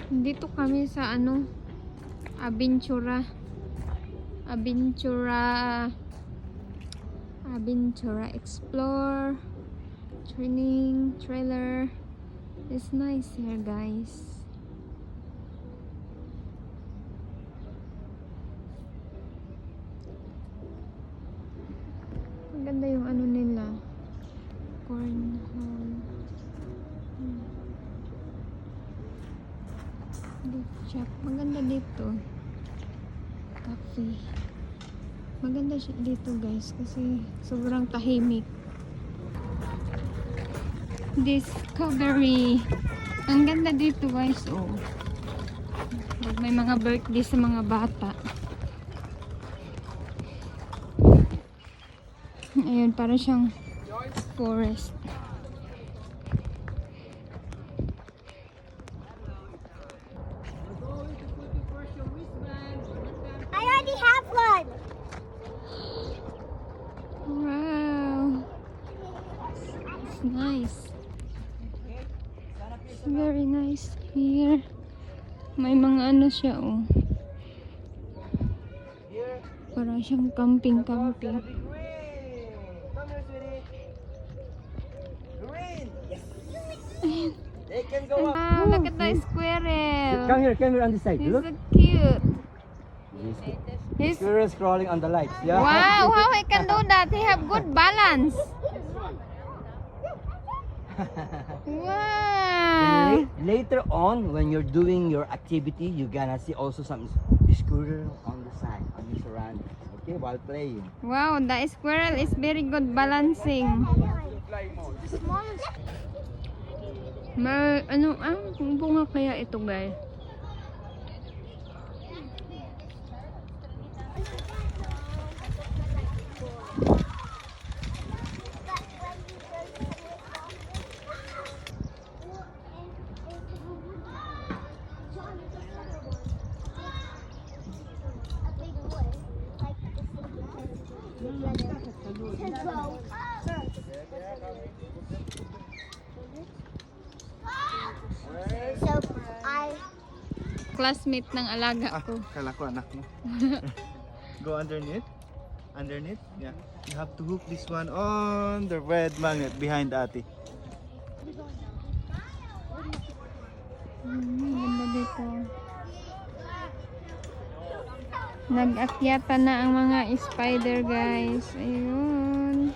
Dito kami sa ano, Aventura Explore trailer. It's nice here, guys. Maganda yung ano nila, cornhole. Gift shop. Maganda dito. Cafe. Maganda siya dito, guys, kasi sobrang tahimik. Discovery. Ang ganda dito, guys. Oh. Pag may mga birthday sa mga bata. Ayun, para siyang forest. I already have one. Wow. It's nice. It's very nice here. May mga ano siya, oh. Para siyang camping. Come here, sweetie. Green. Yes. They can go up. Wow, look at the squirrel. Come here on this side. He's Look. so cute. He's Squirrels crawling on the lights. Yeah. wow, how he can do that? He have good balance. Wow. Later on, when you're doing your activity, you're gonna see also some squirrel on the side, on the surroundings. Okay, while playing. Wow, the squirrel is very good balancing. May ano bunga kaya ito, guys? So I Classmate ng alaga ko. Kala ko anak mo. Go underneath. Underneath. Yeah. You have to hook this one on the red magnet behind ate. Ganda dito. Nag-akyata na ang mga spider, guys. Ayun.